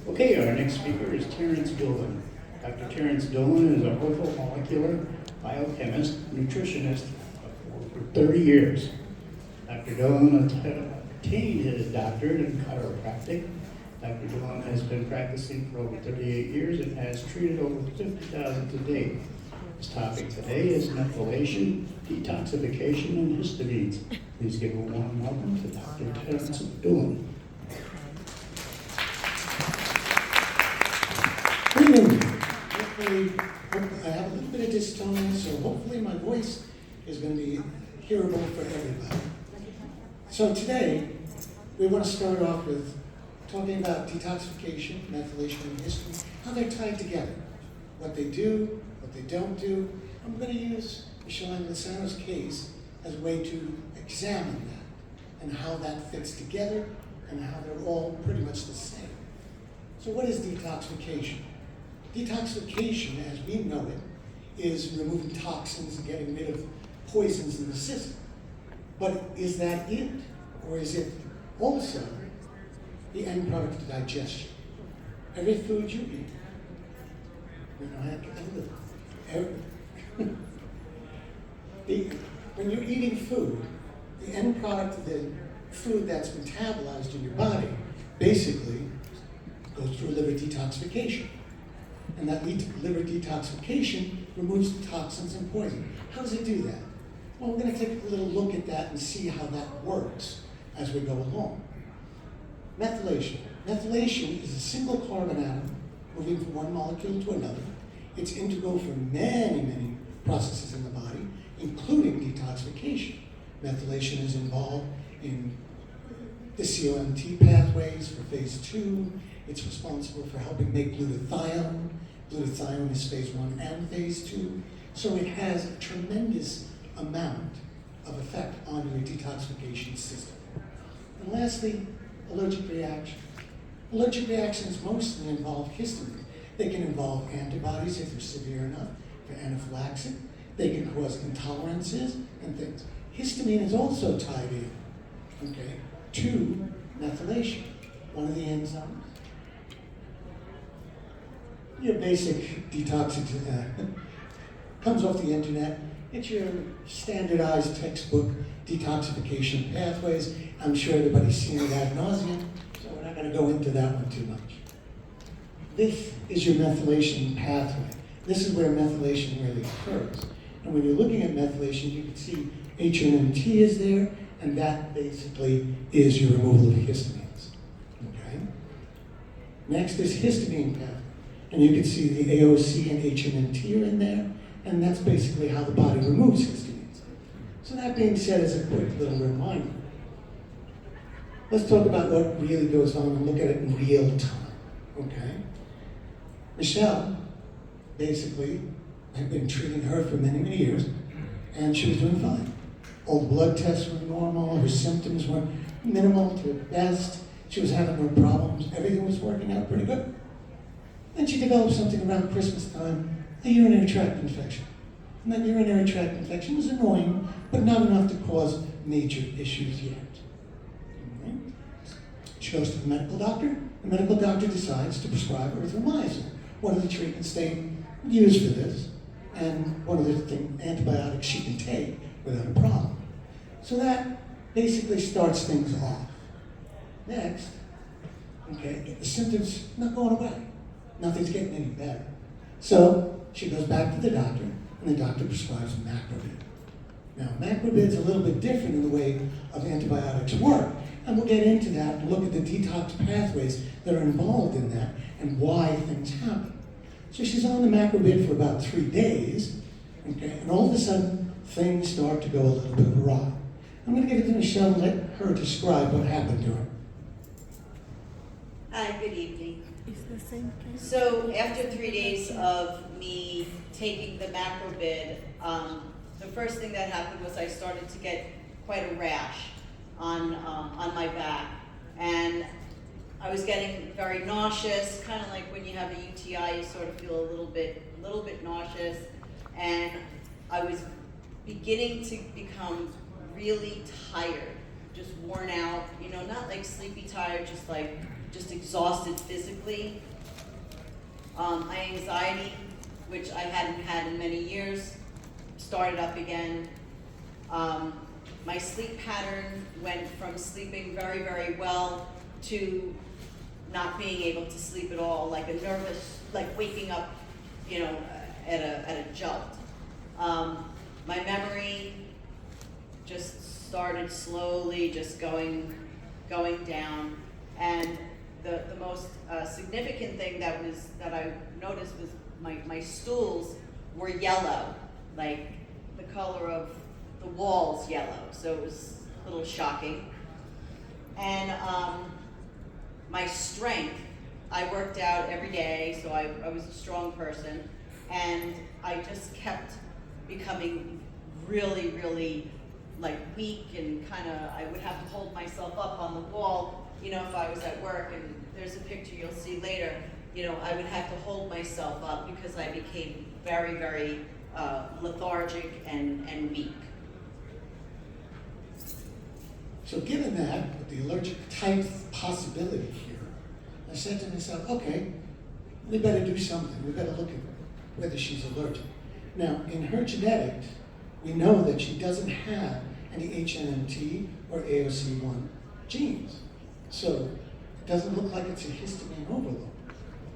Okay, our next speaker is Terrence Dolan. Dr. Terrence Dolan is a orthomolecular biochemist, nutritionist for 30 years. Dr. Dolan obtained his doctorate in chiropractic. Dr. Dolan has been practicing for over 38 years and has treated over 50,000 to date. His topic today is methylation, detoxification, and histamines. Please give a warm welcome to Dr. Terrence Dolan. Good evening. Hopefully, I have a little bit of dystonia, so hopefully my voice is going to be hearable for everybody. So today, we want to start off with talking about detoxification, methylation, and histamine, how they're tied together, what they do, what they don't do. I'm going to use Michelle Lozano's case as a way to examine that and how that fits together and how they're all pretty much the same. So what is detoxification? Detoxification, as we know it, is removing toxins and getting rid of poisons in the system. But is that it? Or is it also the end product of digestion? Every food you eat, when you're eating food, the end product of the food that's metabolized in your body basically goes through liver detoxification. And that liver detoxification removes the toxins and poison. How does it do that? Well, we're going to take a little look at that and see how that works as we go along. Methylation. Methylation is a single carbon atom moving from one molecule to another. It's integral for many, many processes in the body, including detoxification. Methylation is involved in the COMT pathways for phase 2. It's responsible for helping make glutathione. Glutathione is phase 1 and phase 2. So it has a tremendous amount of effect on your detoxification system. And lastly, allergic reaction. Allergic reactions mostly involve histamine. They can involve antibodies if they're severe enough for anaphylaxis. They can cause intolerances and things. Histamine is also tied in, to methylation, one of the enzymes. Your basic detox comes off the internet. It's your standardized textbook detoxification pathways. I'm sure everybody's seen it ad nauseum, so we're not going to go into that one too much. This is your methylation pathway. This is where methylation really occurs. And when you're looking at methylation, you can see ANMA is there, and that basically is your removal of histamines. Okay? Next is histamine pathway. And you can see the AOC and HNMT are in there, and that's basically how the body removes histamines. So that being said, as a quick little reminder, let's talk about what really goes on and look at it in real time, okay? Michelle, basically, I've been treating her for many, many years, and she was doing fine. All the blood tests were normal, her symptoms were minimal to best, she was having no problems, everything was working out pretty good. Then she developed something around Christmas time, a urinary tract infection. And that urinary tract infection was annoying, but not enough to cause major issues yet. Okay. She goes to the medical doctor. The medical doctor decides to prescribe erythromycin, one of the treatments they use for this, and one of the antibiotics she can take without a problem. So that basically starts things off. Next, the symptoms not going away. Nothing's getting any better. So she goes back to the doctor, and the doctor prescribes macrobid. Now, macrobid's a little bit different in the way of antibiotics work, and we'll get into that and look at the detox pathways that are involved in that and why things happen. So she's on the macrobid for about 3 days, and all of a sudden, things start to go a little bit awry. I'm going to give it to Michelle and let her describe what happened to her. Hi, good evening. It's the same case. So after 3 days of me taking the macrobid, the first thing that happened was I started to get quite a rash on my back, and I was getting very nauseous, kind of like when you have a UTI, you sort of feel a little bit nauseous, and I was beginning to become really tired, just worn out, not like sleepy tired, just like just exhausted physically. My anxiety, which I hadn't had in many years, started up again. My sleep pattern went from sleeping very, very well to not being able to sleep at all, like a nervous, like waking up, you know, at a jolt. My memory just started slowly just going down, and the most significant thing that I noticed was my stools were yellow, like the color of the walls yellow, so it was a little shocking. And my strength, I worked out every day, so I was a strong person, and I just kept becoming really, really like weak, and kind of, I would have to hold myself up on the wall, you know, if I was at work, and there's a picture you'll see later, you know, I would have to hold myself up because I became very, very lethargic and weak. So given that, with the allergic type possibility here, I said to myself, okay, we better do something. We better look at whether she's allergic. Now, in her genetics, we know that she doesn't have any HNMT or AOC1 genes. So it doesn't look like it's a histamine overload.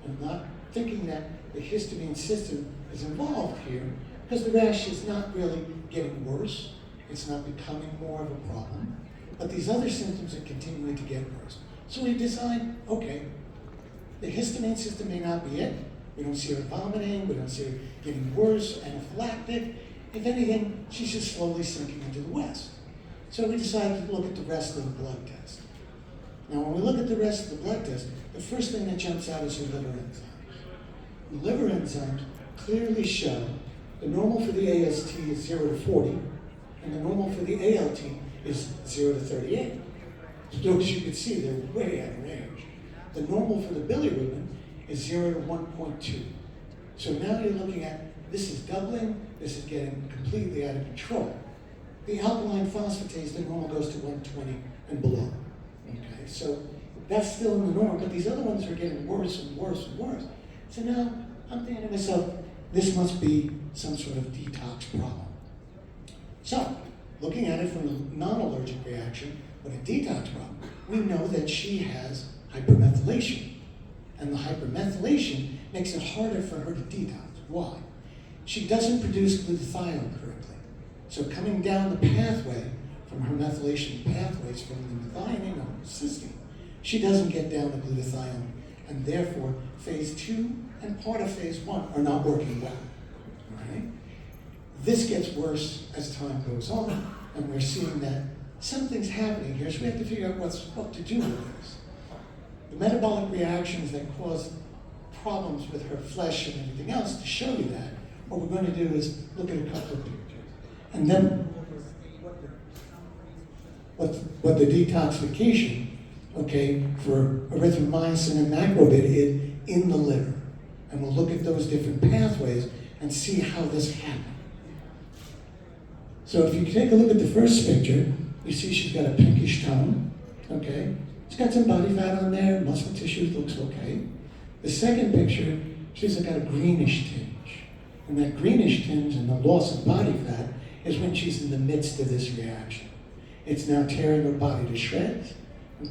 I'm not thinking that the histamine system is involved here, because the rash is not really getting worse. It's not becoming more of a problem. But these other symptoms are continuing to get worse. So we decide, okay, the histamine system may not be it. We don't see her vomiting. We don't see her getting worse, anaphylactic. If anything, she's just slowly sinking into the west. So we decided to look at the rest of the blood test. Now, when we look at the rest of the blood test, the first thing that jumps out is her liver enzymes. The liver enzymes clearly show the normal for the AST is 0 to 40, and the normal for the ALT is 0 to 38. So as you can see, they're way out of range. The normal for the bilirubin is 0 to 1.2. So now you're looking at, this is doubling, this is getting completely out of control. The alkaline phosphatase, the normal goes to 120 and below. Okay, so that's still in the norm, but these other ones are getting worse and worse and worse. So now I'm thinking to myself, this must be some sort of detox problem. So, looking at it from a non-allergic reaction, but a detox problem, we know that she has hypermethylation. And the hypermethylation makes it harder for her to detox. Why? She doesn't produce glutathione correctly. So coming down the pathway from her methylation pathways from the methionine or cysteine, she doesn't get down to glutathione, and therefore phase 2 and part of phase 1 are not working well. Right? This gets worse as time goes on, and we're seeing that something's happening here, so we have to figure out what to do with this. The metabolic reactions that cause problems with her flesh and everything else, to show you that, what we're going to do is look at a couple of pictures. And then what the detoxification, okay, for erythromycin and macrobid is in the liver. And we'll look at those different pathways and see how this happened. So if you take a look at the first picture, you see she's got a pinkish tone, okay? She's got some body fat on there, muscle tissue looks okay. The second picture, she's got a greenish tinge. And that greenish tinge and the loss of body fat is when she's in the midst of this reaction. It's now tearing her body to shreds,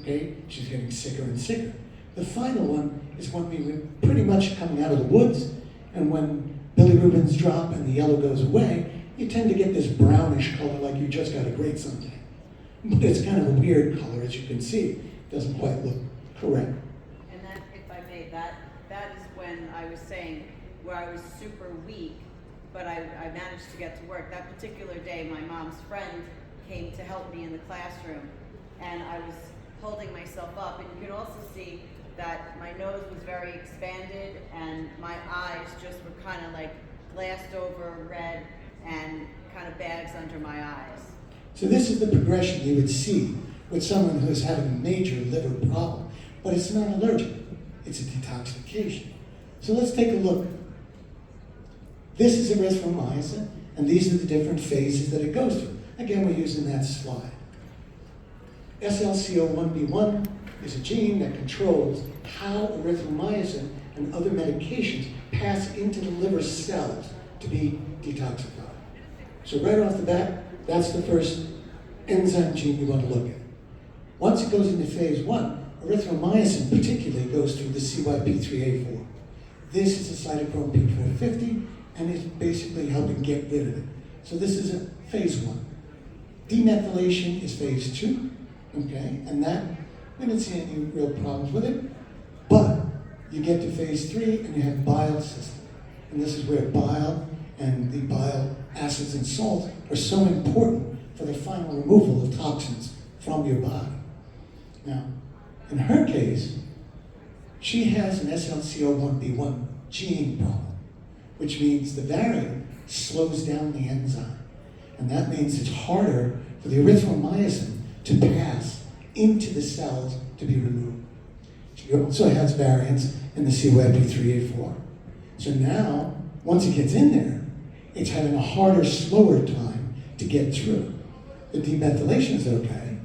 okay? She's getting sicker and sicker. The final one is when we were pretty much coming out of the woods, and when bilirubins drop and the yellow goes away, you tend to get this brownish color like you just got a great suntan. But it's kind of a weird color, as you can see. It doesn't quite look correct. And that, if I may, that is when I was saying where I was super weak, but I managed to get to work. That particular day, my mom's friend came to help me in the classroom, and I was holding myself up, and you can also see that my nose was very expanded, and my eyes just were kind of like glassed over, red, and kind of bags under my eyes. So this is the progression you would see with someone who's having a major liver problem, but it's not allergic, it's a detoxification. So let's take a look. This is erythromycin, and these are the different phases that it goes through. Again, we're using that slide. SLCO1B1 is a gene that controls how erythromycin and other medications pass into the liver cells to be detoxified. So right off the bat, that's the first enzyme gene you want to look at. Once it goes into phase 1, erythromycin particularly goes through the CYP3A4. This is a cytochrome P450, and it's basically helping get rid of it. So this is a phase 1. Demethylation is phase 2, okay? And that, we didn't see any real problems with it, but you get to phase 3 and you have bile system. And this is where bile and the bile acids and salts are so important for the final removal of toxins from your body. Now, in her case, she has an SLCO1B1 gene problem, which means the variant slows down the enzyme. And that means it's harder for the erythromycin to pass into the cells to be removed. She also has variants in the CYP3A4. So now, once it gets in there, it's having a harder, slower time to get through. The demethylation is okay,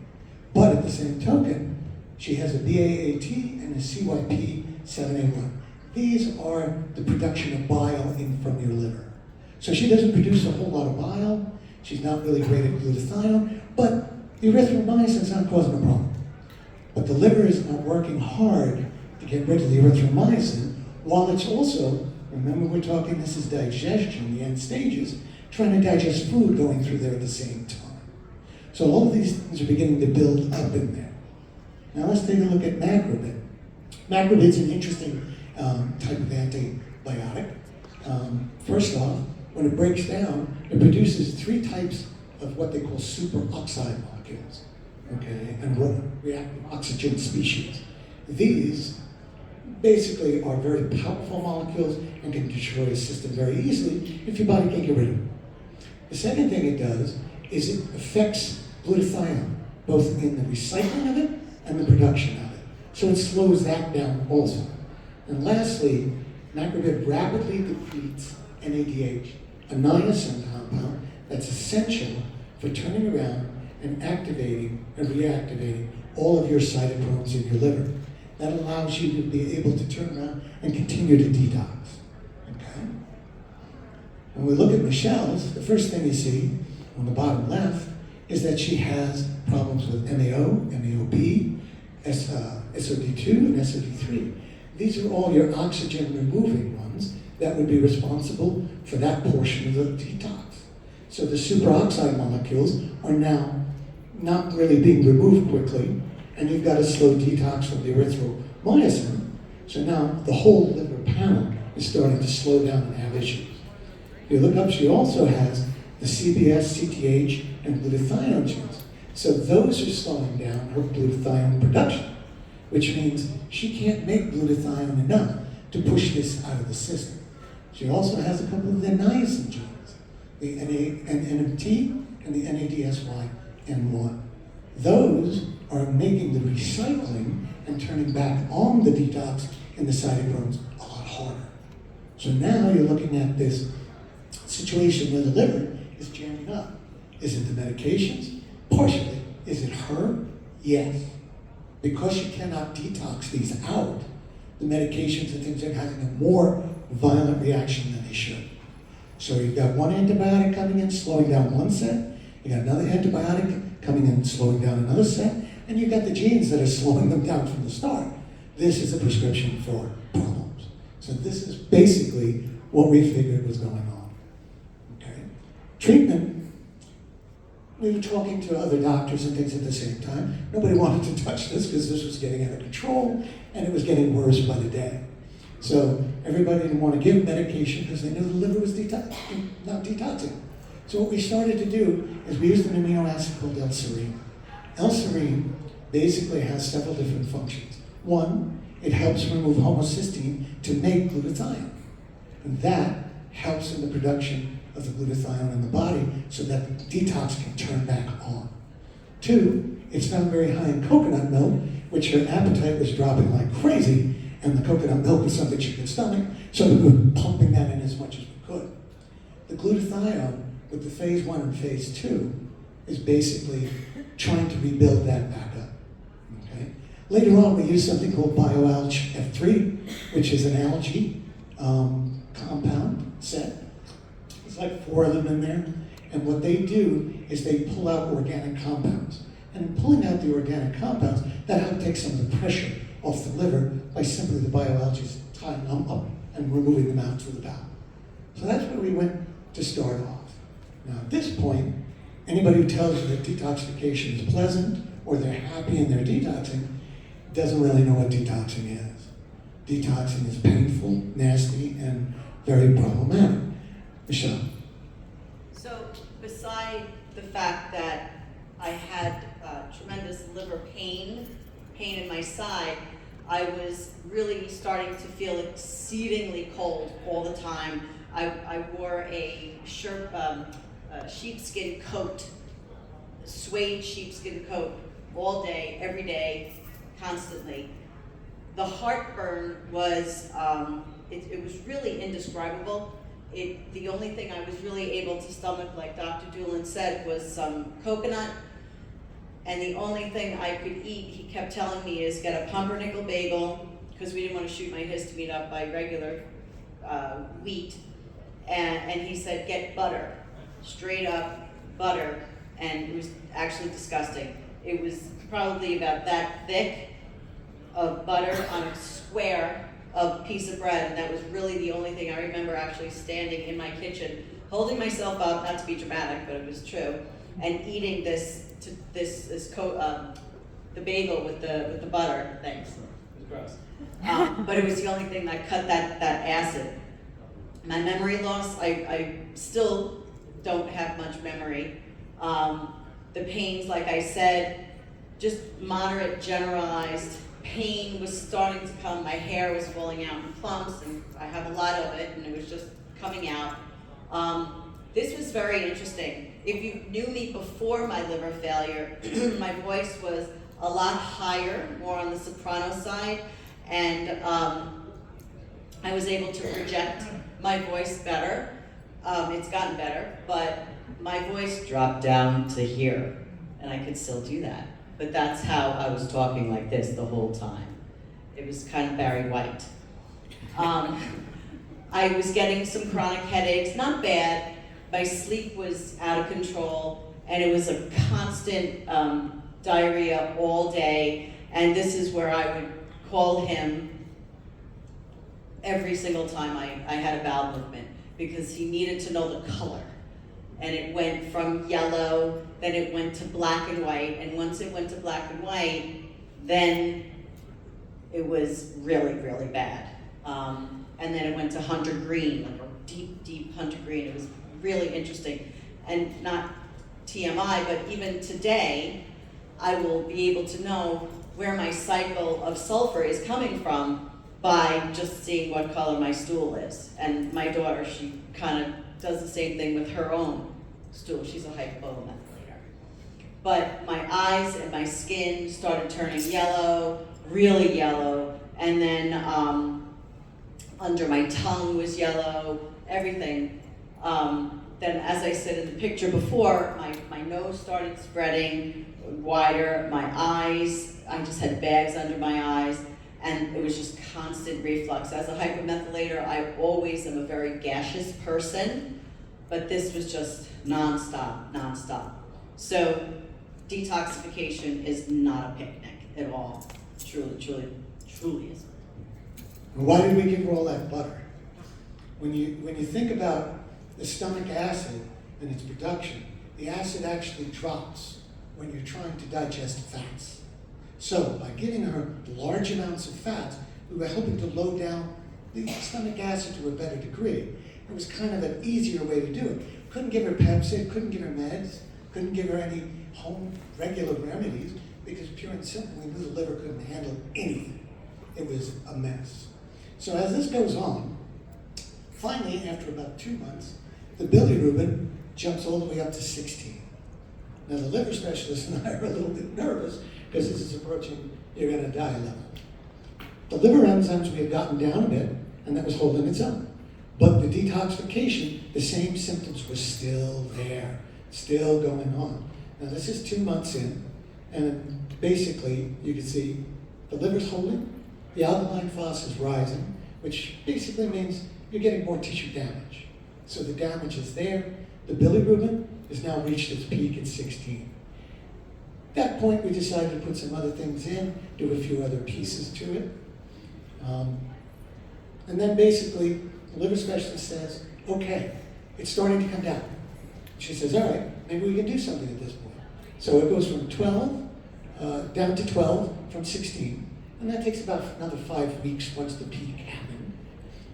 but at the same token, she has a BAAT and a CYP7A1. These are the production of bile in from your liver. So she doesn't produce a whole lot of bile. She's not really great at glutathione, but the erythromycin is not causing a problem. But the liver is not working hard to get rid of the erythromycin, while it's also, remember we're talking, this is digestion, the end stages, trying to digest food going through there at the same time. So all of these things are beginning to build up in there. Now let's take a look at macrobid. Macrobid's an interesting type of antibiotic. First off, when it breaks down, it produces 3 types of what they call superoxide molecules, okay, and reactive oxygen species. These basically are very powerful molecules and can destroy a system very easily if your body can't get rid of them. The second thing it does is it affects glutathione, both in the recycling of it and the production of it. So it slows that down also. And lastly, macrobid rapidly depletes NADH, a niacin compound that's essential for turning around and activating and reactivating all of your cytochromes in your liver. That allows you to be able to turn around and continue to detox. Okay? When we look at Michelle's, the first thing you see on the bottom left is that she has problems with MAO, MAOB, SOD2, and SOD3. These are all your oxygen-removing ones that would be responsible for that portion of the detox. So the superoxide molecules are now not really being removed quickly, and you've got a slow detox from the erythromycin. So now the whole liver panel is starting to slow down and have issues. If you look up, she also has the CBS, CTH, and glutathione genes. So those are slowing down her glutathione production, which means she can't make glutathione enough to push this out of the system. She also has a couple of the niacin genes, the NMT and the NADSY-M1. Those are making the recycling and turning back on the detox in the cytochromes a lot harder. So now you're looking at this situation where the liver is jamming up. Is it the medications? Partially. Is it her? Yes. Because she cannot detox these out, the medications and things are having a more violent reaction than they should. So you've got one antibiotic coming in, slowing down one set. You got another antibiotic coming in, slowing down another set. And you've got the genes that are slowing them down from the start. This is a prescription for problems. So this is basically what we figured was going on. Okay? Treatment, we were talking to other doctors and things at the same time. Nobody wanted to touch this because this was getting out of control and it was getting worse by the day. So everybody didn't want to give medication because they knew the liver was not detoxing. So what we started to do is we used an amino acid called L-serine. L-serine basically has several different functions. One, it helps remove homocysteine to make glutathione. And that helps in the production of the glutathione in the body so that the detox can turn back on. Two, it's found very high in coconut milk, which her appetite was dropping like crazy, and the coconut milk was something she could stomach, so we were pumping that in as much as we could. The glutathione with the phase 1 and phase 2 is basically trying to rebuild that back up. Okay? Later on, we used something called BioAlg F3, which is an algae compound set. There's like 4 of them in there. And what they do is they pull out organic compounds. And in pulling out the organic compounds, that helps take some of the pressure off the liver by simply the bioalgae tying them up and removing them out through the bowel. So that's where we went to start off. Now at this point, anybody who tells you that detoxification is pleasant or they're happy and they're detoxing doesn't really know what detoxing is. Detoxing is painful, nasty, and very problematic. Michelle. So beside the fact that I had tremendous liver pain in my side, I was really starting to feel exceedingly cold all the time. I wore a sheepskin coat, suede sheepskin coat all day, every day, constantly. The heartburn was, it was really indescribable. The only thing I was really able to stomach, like Dr. Doolin said, was some coconut. And the only thing I could eat, he kept telling me, is get a pumpernickel bagel, because we didn't want to shoot my histamine up by regular wheat. And he said, get butter, straight up butter. And it was actually disgusting. It was probably about that thick of butter on a square of piece of bread, and that was really the only thing I remember actually standing in my kitchen, holding myself up, not to be dramatic, but it was true, and eating the bagel with the butter. Thanks. It was gross. But it was the only thing that cut that acid. My memory loss, I still don't have much memory. The pains, like I said, just moderate, generalized. Pain was starting to come, my hair was falling out in clumps, and I have a lot of it, and it was just coming out. This was very interesting. If you knew me before my liver failure, my voice was a lot higher, more on the soprano side, and I was able to project my voice better. It's gotten better, but my voice dropped down to here, and I could still do that. But that's how I was talking like this the whole time. It was kind of Barry White. I was getting some chronic headaches, not bad. My sleep was out of control, and it was a constant diarrhea all day. And this is where I would call him every single time I had a bowel movement, because he needed to know the color. And it went from yellow, then it went to black and white, and once it went to black and white, then it was really, really bad. And then it went to hunter green, like a deep, deep hunter green. It was really interesting. And not TMI, but even today, I will be able to know where my cycle of sulfur is coming from by just seeing what color my stool is. And my daughter, she kind of does the same thing with her own stool. She's a hypomethylator. But my eyes and my skin started turning yellow, really yellow, and then under my tongue was yellow, everything. Then, as I said in the picture before, my nose started spreading wider, my eyes, I just had bags under my eyes, and it was just constant reflux. As a hypomethylator, I always am a very gaseous person, but this was just nonstop. So detoxification is not a picnic at all. Truly isn't. Why did we give her all that butter? When you think about the stomach acid and its production, the acid actually drops when you're trying to digest fats. So by giving her large amounts of fats, we were helping to load down the stomach acid to a better degree. It was kind of an easier way to do it. Couldn't give her Pepsi, couldn't give her meds, couldn't give her any home regular remedies, because pure and simple, we knew the liver couldn't handle anything. It was a mess. So as this goes on, finally, after about 2 months, the bilirubin jumps all the way up to 16. Now the liver specialist and I are a little bit nervous because this is approaching you're going to die level. The liver enzymes we had gotten down a bit, and that was holding its own. But the detoxification, the same symptoms were still there, still going on. Now this is 2 months in, and basically you can see the liver's holding, the alkaline phos is rising, which basically means you're getting more tissue damage. So the damage is there. The bilirubin has now reached its peak at 16. At that point, we decided to put some other things in, do a few other pieces to it. And then basically, the liver specialist says, okay, it's starting to come down. She says, all right, maybe we can do something at this point. So it goes from 12 down to 12 from 16. And that takes about another 5 weeks once the peak happened.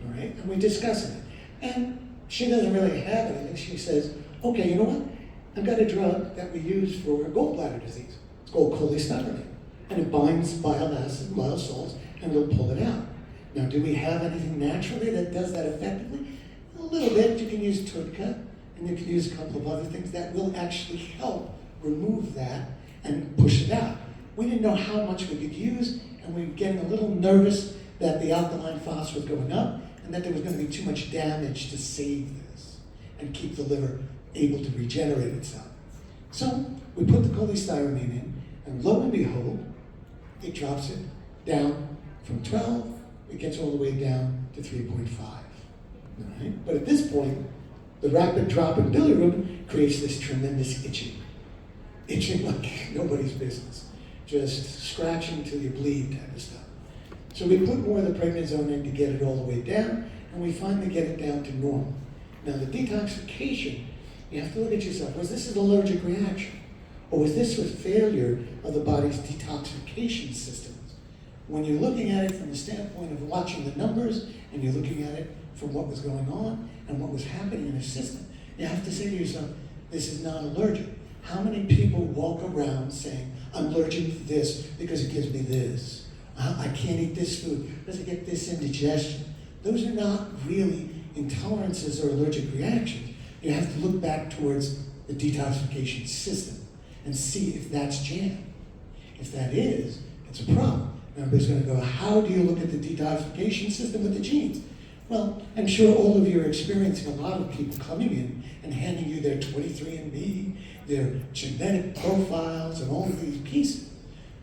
All right, and we discuss it. And she doesn't really have anything. She says, okay, you know what? I've got a drug that we use for gallbladder disease. It's called cholestyramine. And it binds bile acid, bile salts, and it'll pull it out. Now, do we have anything naturally that does that effectively? A little bit. You can use Tudka, and you can use a couple of other things that will actually help remove that and push it out. We didn't know how much we could use, and we were getting a little nervous that the alkaline phos was going up and that there was going to be too much damage to save this and keep the liver able to regenerate itself. So we put the cholestyramine in, and lo and behold, it drops it down from 12, it gets all the way down to 3.5. Right? But at this point, the rapid drop in bilirubin creates this tremendous itching. Itching like nobody's business. Just scratching till you bleed type of stuff. So we put more of the prednisone in to get it all the way down, and we finally get it down to normal. Now the detoxification, you have to look at yourself. Was this an allergic reaction? Or was this a failure of the body's detoxification systems? When you're looking at it from the standpoint of watching the numbers, and you're looking at it from what was going on and what was happening in the system, you have to say to yourself, this is not allergic. How many people walk around saying, I'm allergic to this because it gives me this. I can't eat this food because I get this indigestion. Those are not really intolerances or allergic reactions. You have to look back towards the detoxification system and see if that's jammed. If that is, it's a problem. Now everybody's going to go, how do you look at the detoxification system with the genes? Well, I'm sure all of you are experiencing a lot of people coming in and handing you their 23andMe, their genetic profiles, and all of these pieces.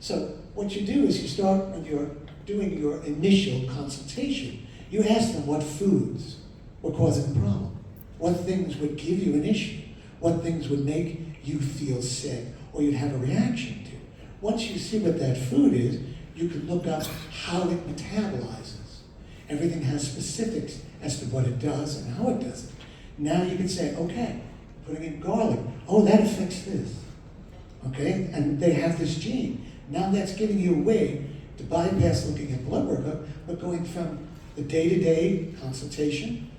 So what you do is you start, when you're doing your initial consultation, you ask them what foods were causing the problem, what things would give you an issue, what things would make you feel sick or you'd have a reaction to. Once you see what that food is, you can look up how it metabolizes. Everything has specifics as to what it does and how it does it. Now you can say, okay, putting in garlic, oh, that affects this. Okay, and they have this gene. Now that's giving you a way to bypass looking at blood workup, but going from the day-to-day consultation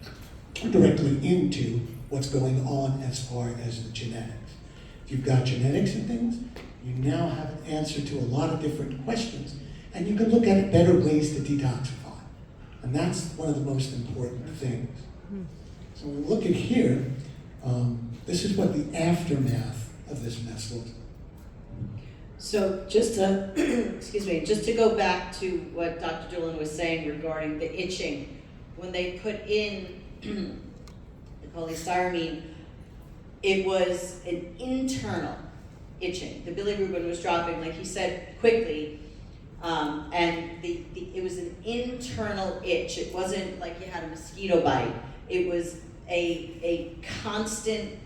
directly into what's going on as far as the genetics. If you've got genetics and things, you now have an answer to a lot of different questions, and you can look at better ways to detoxify. And that's one of the most important things. So when we look at here, this is what the aftermath of this mess looks like. So just to, excuse me, just to go back to what Dr. Doolan was saying regarding the itching, when they put in the cholestyramine, it was an internal itching. The bilirubin was dropping, like he said, quickly, and it was an internal itch. It wasn't like you had a mosquito bite. It was a constant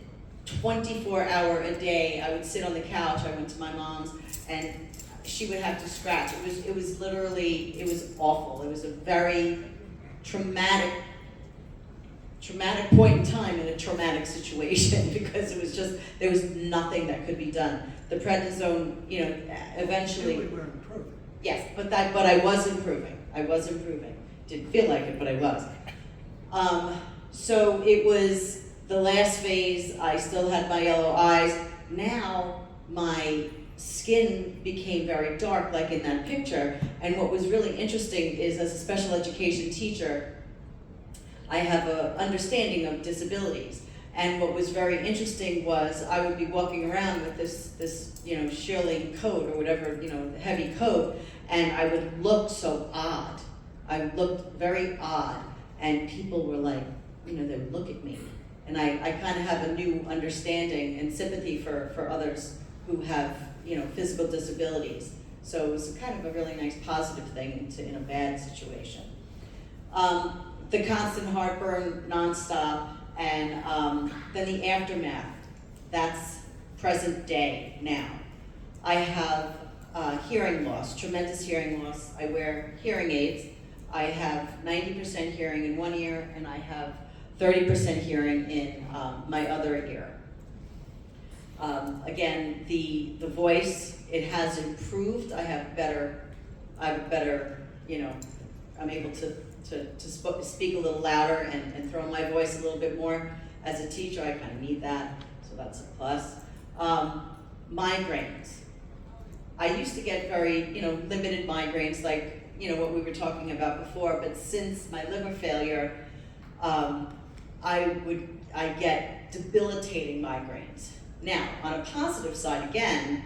24-hour a day. I would sit on the couch. I went to my mom's, and she would have to scratch. It was literally, it was awful. It was a very traumatic point in time in a traumatic situation because it was just, there was nothing that could be done. The prednisone, eventually. We were improving. Yes, but I was improving. Didn't feel like it, but I was. So it was the last phase. I still had my yellow eyes. Now my skin became very dark, like in that picture. And what was really interesting is, as a special education teacher, I have an understanding of disabilities. And what was very interesting was I would be walking around with this shearling coat or whatever, heavy coat, and I would look so odd. I looked very odd, and people were like, they would look at me. And I kind of have a new understanding and sympathy for others who have, physical disabilities. So it was kind of a really nice positive thing in a bad situation. The constant heartburn nonstop, and then the aftermath, that's present day now. I have hearing loss, tremendous hearing loss. I wear hearing aids. I have 90% hearing in one ear, and I have 30% hearing in my other ear. Again, the voice, it has improved. I have better, I'm able to speak a little louder and throw my voice a little bit more. As a teacher, I kind of need that, so that's a plus. Migraines. I used to get very, limited migraines, like, what we were talking about before, but since my liver failure, I get debilitating migraines. Now, on a positive side, again,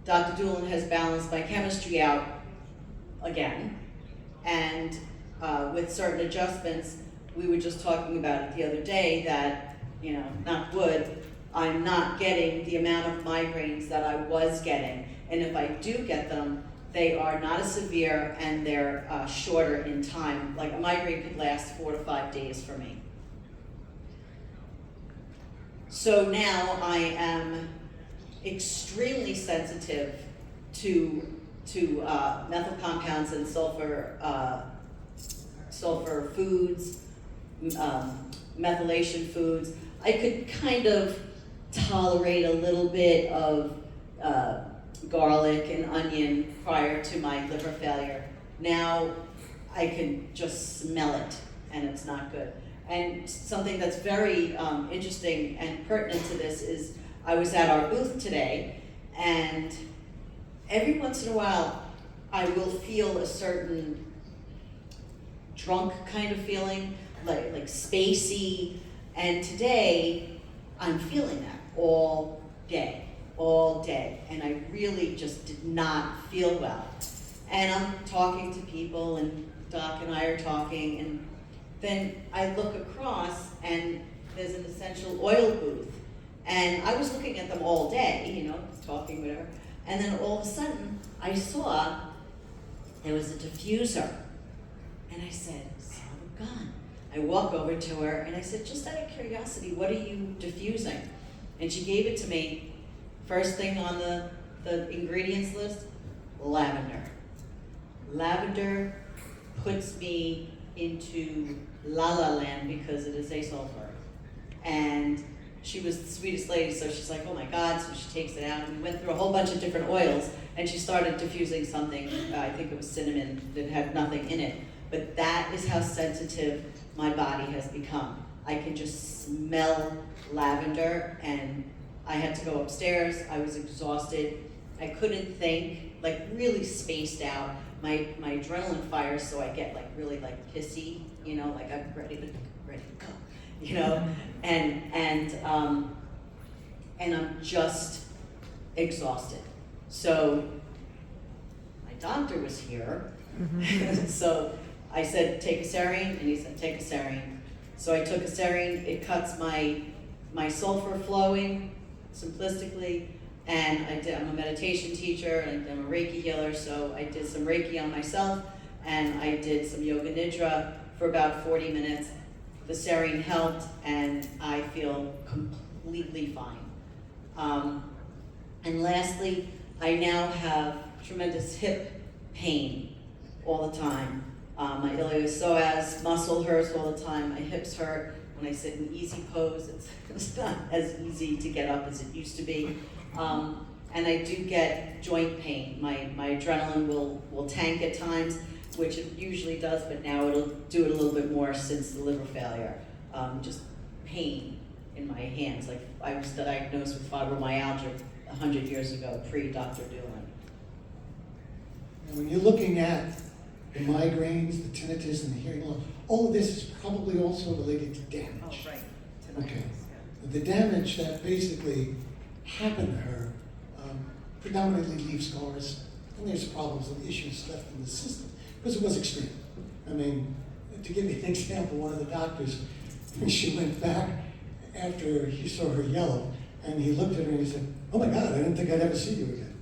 Dr. Doolin has balanced my chemistry out again, and with certain adjustments, we were just talking about it the other day that, knock wood, I'm not getting the amount of migraines that I was getting. And if I do get them, they are not as severe and they're shorter in time. Like a migraine could last 4 to 5 days for me. So now I am extremely sensitive to methyl compounds and sulfur foods, methylation foods. I could kind of tolerate a little bit of garlic and onion prior to my liver failure. Now I can just smell it and it's not good. And something that's very interesting and pertinent to this is I was at our booth today, and every once in a while I will feel a certain drunk kind of feeling, like spacey, and today I'm feeling that all day, and I really just did not feel well. And I'm talking to people, and Doc and I are talking, and then I look across and there's an essential oil booth. And I was looking at them all day, talking, whatever. And then all of a sudden, I saw there was a diffuser. And I said, son of a gun. I walk over to her and I said, just out of curiosity, what are you diffusing? And she gave it to me. First thing on the ingredients list, lavender. Lavender puts me into la la land because it is a sulfur. And she was the sweetest lady, so she's like, oh my God, so she takes it out, and we went through a whole bunch of different oils, and she started diffusing something, I think it was cinnamon, that had nothing in it. But that is how sensitive my body has become. I can just smell lavender, and I had to go upstairs, I was exhausted, I couldn't think, like really spaced out. My adrenaline fires, so I get really pissy, like I'm ready to go, and I'm just exhausted. So my doctor was here, so I said, take a Serine, and he said, take a Serine. So I took a Serine, it cuts my sulfur flowing, simplistically, and I'm a meditation teacher, and I'm a Reiki healer, so I did some Reiki on myself, and I did some Yoga Nidra for about 40 minutes. The Serine helped, and I feel completely fine. And lastly, I now have tremendous hip pain all the time. My iliopsoas muscle hurts all the time, my hips hurt. When I sit in easy pose, it's not as easy to get up as it used to be. And I do get joint pain. My adrenaline will tank at times, which it usually does, but now it'll do it a little bit more since the liver failure. Just pain in my hands. Like I was diagnosed with fibromyalgia 100 years ago, pre-Dr. Doolin. And when you're looking at the migraines, the tinnitus, and the hearing loss, all of this is probably also related to damage. Oh, right. Okay. The damage that basically happened to her predominantly leaves scars, and there's problems and issues left in the system, because it was extreme. I mean, to give you an example, one of the doctors, when she went back after he saw her yellow, and he looked at her and he said, oh my God, I didn't think I'd ever see you again.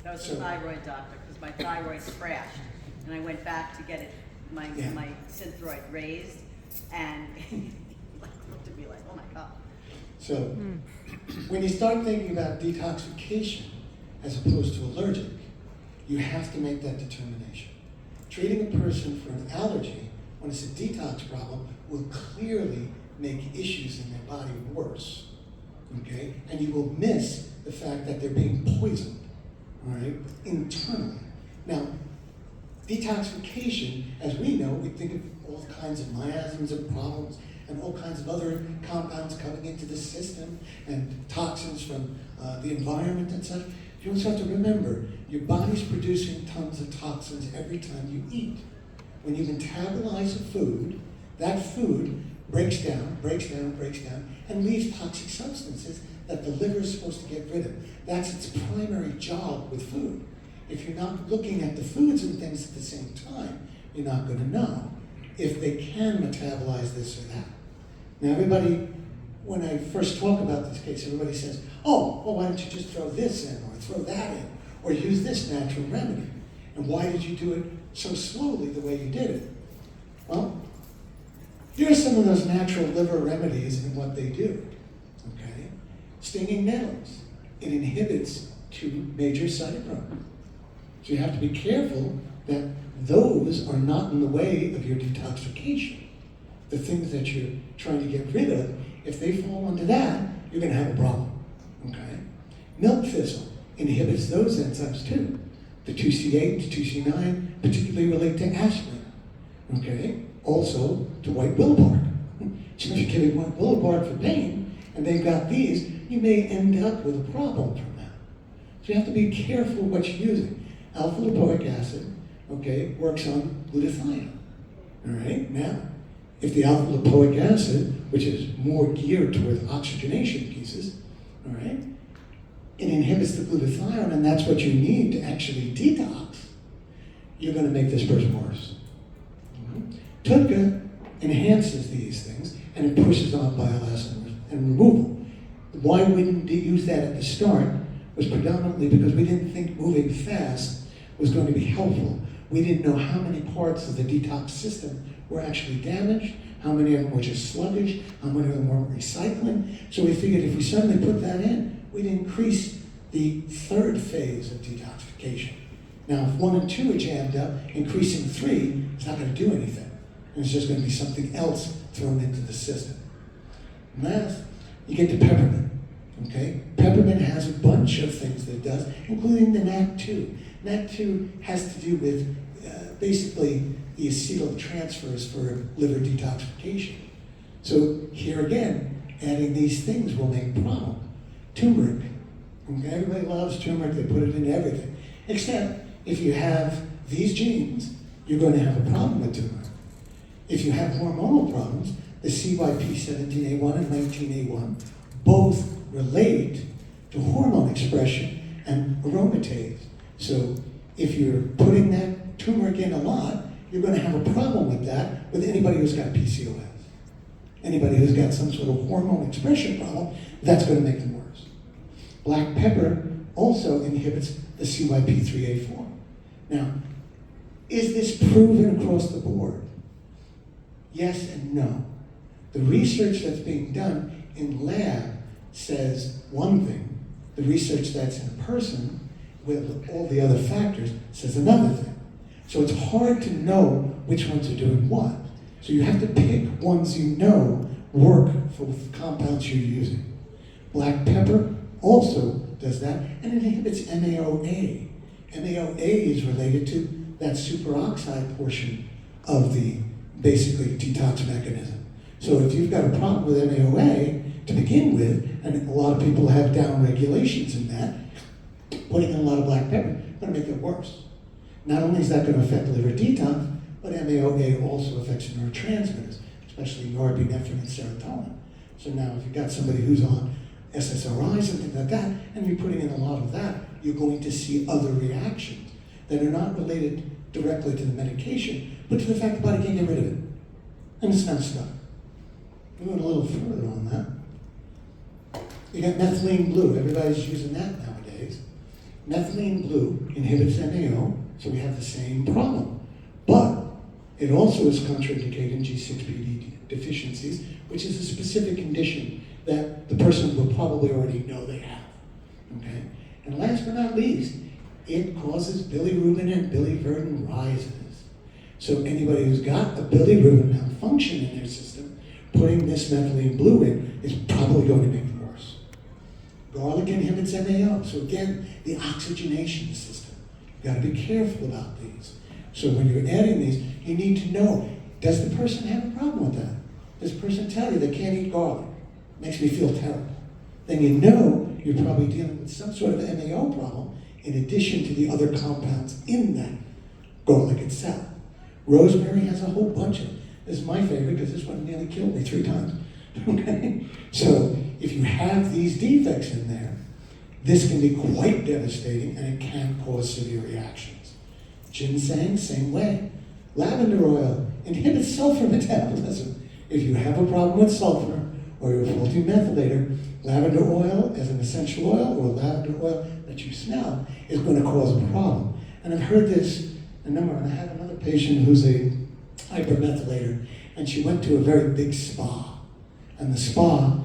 That was So- a thyroid doctor, because my thyroid crashed, and I went back to get it, my synthroid raised, and he like looked at me like, oh my God. So, when you start thinking about detoxification as opposed to allergic, you have to make that determination. Treating a person for an allergy when it's a detox problem will clearly make issues in their body worse, okay? And you will miss the fact that they're being poisoned, all right, internally. Now, detoxification, as we know, we think of all kinds of miasms and problems and all kinds of other compounds coming into the system and toxins from the environment and such. You also have to remember, your body's producing tons of toxins every time you eat. When you metabolize a food, that food breaks down, and leaves toxic substances that the liver is supposed to get rid of. That's its primary job with food. If you're not looking at the foods and things at the same time, you're not going to know if they can metabolize this or that. Now everybody, when I first talk about this case, everybody says, oh, well, why don't you just throw this in, or throw that in, or use this natural remedy? And why did you do it so slowly the way you did it? Well, here are some of those natural liver remedies and what they do, okay? Stinging nettles, it inhibits 2 major cytokines. So you have to be careful that those are not in the way of your detoxification. The things that you're trying to get rid of, if they fall under that, you're going to have a problem, okay? Milk thistle inhibits those enzymes too. The 2C8, the 2C9 particularly relate to aspirin, okay? Also to white willow bark. So if you're giving white willow bark for pain, and they've got these, you may end up with a problem from that. So you have to be careful what you're using. Alpha-lipoic acid, okay, works on glutathione, all right? Now, if the alpha-lipoic acid, which is more geared toward oxygenation pieces, all right, it inhibits the glutathione, and that's what you need to actually detox, you're going to make this person worse. TUDCA enhances these things, and it pushes on bile acid and removal. Why wouldn't we use that at the start was predominantly because we didn't think moving fast was going to be helpful. We didn't know how many parts of the detox system were actually damaged, how many of them were just sluggish, how many of them weren't recycling. So we figured if we suddenly put that in, we'd increase the 3rd phase of detoxification. Now, if 1 and 2 are jammed up, increasing 3 is not going to do anything. And it's just going to be something else thrown into the system. And last, you get to peppermint. Okay? Peppermint has a bunch of things that it does, including the NAC2. NAC2 has to do with basically the acetyl transfers for liver detoxification. So here again, adding these things will make a problem. Turmeric. Okay? Everybody loves turmeric, they put it in everything. Except if you have these genes, you're going to have a problem with turmeric. If you have hormonal problems, the CYP17A1 and 19A1 both relate to hormone expression and aromatase. So if you're putting that turmeric in a lot, you're going to have a problem with that with anybody who's got PCOS. Anybody who's got some sort of hormone expression problem, that's going to make them worse. Black pepper also inhibits the CYP3A4. Now, is this proven across the board? Yes and no. The research that's being done in lab says one thing. The research that's in person with all the other factors says another thing. So it's hard to know which ones are doing what. So you have to pick ones you know work for the compounds you're using. Black pepper also does that, and it inhibits MAOA. MAOA is related to that superoxide portion of the basically detox mechanism. So if you've got a problem with MAOA to begin with, and a lot of people have down regulations in that, putting in a lot of black pepper is going to make it worse. Not only is that going to affect liver detox, but MAOA also affects neurotransmitters, especially norepinephrine and serotonin. So now if you've got somebody who's on SSRIs and things like that, and you're putting in a lot of that, you're going to see other reactions that are not related directly to the medication, but to the fact the body can't get rid of it. And it's not stuck. We went a little further on that. You got methylene blue. Everybody's using that nowadays. Methylene blue inhibits MAO, so we have the same problem. But it also is contraindicated in G6PD deficiencies, which is a specific condition that the person will probably already know they have. Okay? And last but not least, it causes bilirubin and biliverdin rises. So anybody who's got a bilirubin malfunction in their system, putting this methylene blue in is probably going to make it worse. Garlic inhibits MAO, so again, the oxygenation system. You've got to be careful about these. So when you're adding these, you need to know, does the person have a problem with that? Does the person tell you they can't eat garlic? Makes me feel terrible. Then you know you're probably dealing with some sort of MAO problem in addition to the other compounds in that garlic itself. Rosemary has a whole bunch of, this is my favorite because this one nearly killed me 3 times. Okay? So if you have these defects in there, this can be quite devastating and it can cause severe reactions. Ginseng, same way. Lavender oil inhibits sulfur metabolism. If you have a problem with sulfur or you're a faulty methylator, lavender oil as an essential oil or lavender oil that you smell is going to cause a problem. And I've heard this, and I have another patient who's a hypermethylator, and she went to a very big spa. And the spa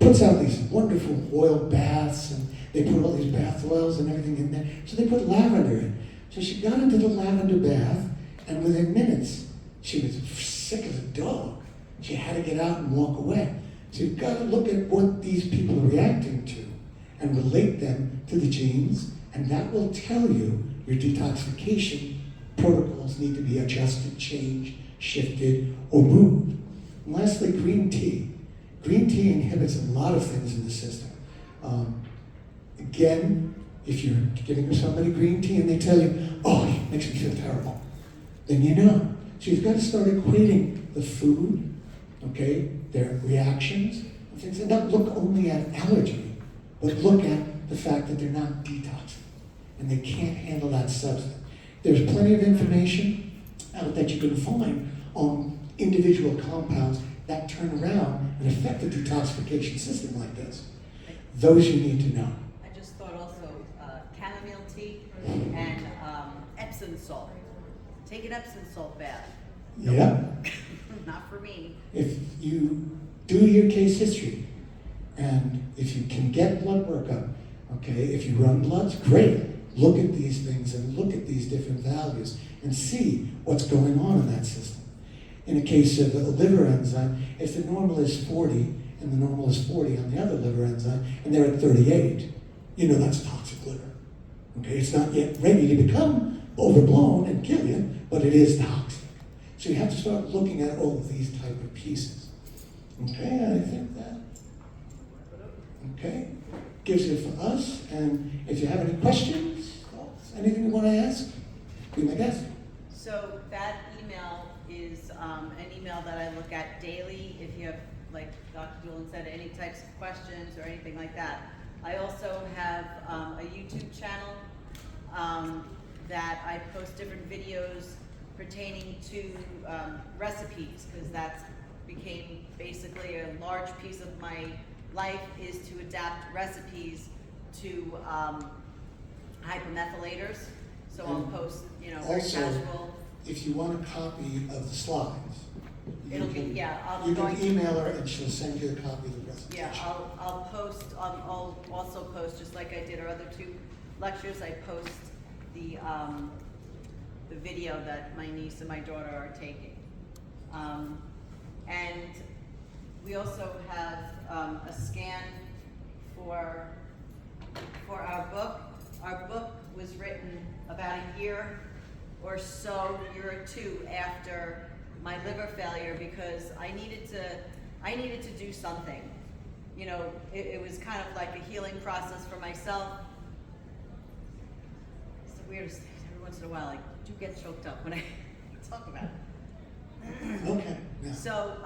puts out these wonderful oil baths, and they put all these bath oils and everything in there. So they put lavender in. So she got into the lavender bath, and within minutes, she was sick as a dog. She had to get out and walk away. So you've got to look at what these people are reacting to and relate them to the genes, and that will tell you your detoxification protocols need to be adjusted, changed, shifted, or moved. And lastly, green tea. Green tea inhibits a lot of things in the system. Again, if you're giving somebody green tea and they tell you, oh, it makes me feel terrible, then you know. So you've got to start equating the food, okay, their reactions, and things, and not look only at allergy, but look at the fact that they're not detoxing and they can't handle that substance. There's plenty of information out that you can find on individual compounds that turn around and affect the detoxification system like this. Those you need to know. I just thought also chamomile tea and Epsom salt. Take an Epsom salt bath. Yeah. Not for me. If you do your case history, and if you can get blood work up, okay, if you run bloods, great. Look at these things and look at these different values and see what's going on in that system. In a case of a liver enzyme, if the normal is 40 and the normal is 40 on the other liver enzyme, and they're at 38, you know that's toxic liver. Okay, it's not yet ready to become overblown and kill you, but it is toxic. So you have to start looking at all of these type of pieces. Okay, I think that, okay, gives it for us. And if you have any questions, thoughts, anything you want to ask, be my guest. So that email is an email that I look at daily if you have, like Dr. Doolin said, any types of questions or anything like that. I also have a YouTube channel that I post different videos pertaining to recipes, because that's became basically a large piece of my life, is to adapt recipes to hypermethylators. So I'll post, very Also, casual. if you want a copy of the slides, you It'll be, can, yeah, you can email her and she'll send you a copy of the presentation. Yeah, I'll post, I'll also post, just like I did our other 2 lectures, I post the video that my niece and my daughter are taking. And we also have a scan for our book. Our book was written about a year or 2 after my liver failure, because I needed to do something. It was kind of like a healing process for myself. It's the weirdest thing. Every once in a while, I do get choked up when I talk about it. Okay. Yeah. So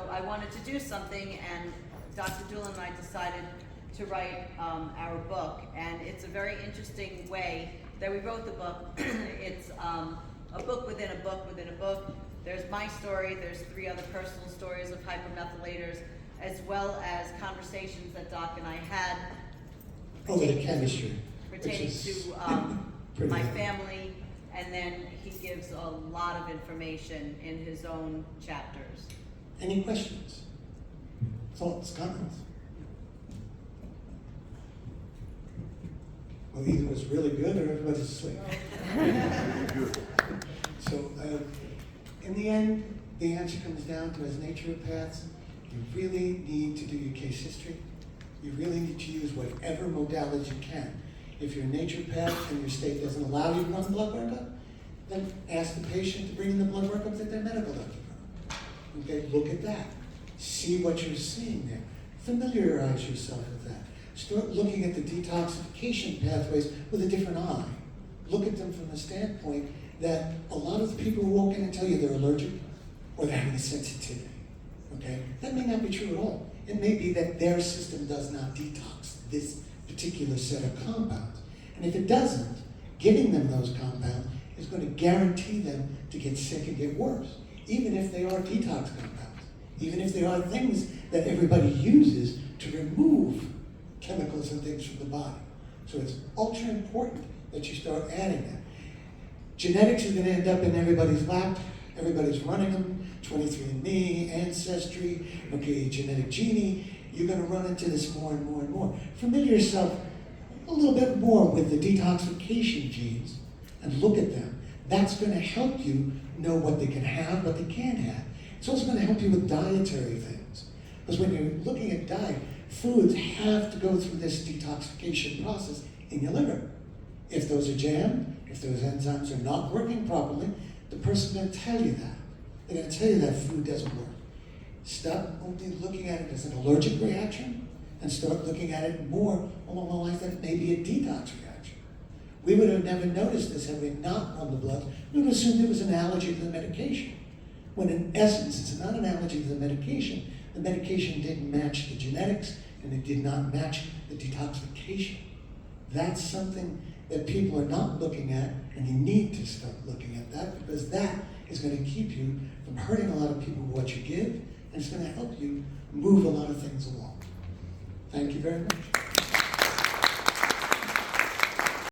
I wanted to do something, and Dr. Doolin and I decided to write our book, and it's a very interesting way that we wrote the book. It's a book within a book within a book. There's my story, there's 3 other personal stories of hypermethylators, as well as conversations that Doc and I had Over the chemistry. pertaining which is to pretty my heavy. family, and then he gives a lot of information in his own chapters. Any questions? Thoughts, comments? Well, either it was really good or everybody's asleep. So, in the end, the answer comes down to, as naturopaths, you really need to do your case history. You really need to use whatever modality you can. If you're a naturopath and your state doesn't allow you to run blood workup, then ask the patient to bring in the blood workup that their medical doctor runs. Okay, look at that. See what you're seeing there. Familiarize yourself with that. Start looking at the detoxification pathways with a different eye. Look at them from the standpoint that a lot of the people who walk in and tell you they're allergic or they're having a sensitivity. Okay? That may not be true at all. It may be that their system does not detox this particular set of compounds. And if it doesn't, giving them those compounds is going to guarantee them to get sick and get worse, even if they are detox compounds, even if they are things that everybody uses to remove chemicals and things from the body. So it's ultra important that you start adding that. Genetics is going to end up in everybody's lap. Everybody's running them. 23andMe, Ancestry, okay, Genetic Genie. You're going to run into this more and more and more. Familiar yourself a little bit more with the detoxification genes and look at them. That's going to help you know what they can have, what they can't have. It's also going to help you with dietary things. Because when you're looking at diet, foods have to go through this detoxification process in your liver. If those are jammed, if those enzymes are not working properly, the person's going to tell you that. They're going to tell you that food doesn't work. Stop only looking at it as an allergic reaction and start looking at it more along the lines that it may be a detox reaction. We would have never noticed this had we not run the blood. We would have assumed it was an allergy to the medication. When in essence, it's not an allergy to the medication. The medication didn't match the genetics and it did not match the detoxification. That's something that people are not looking at, and you need to start looking at that, because that is going to keep you from hurting a lot of people with what you give, and it's going to help you move a lot of things along. Thank you very much.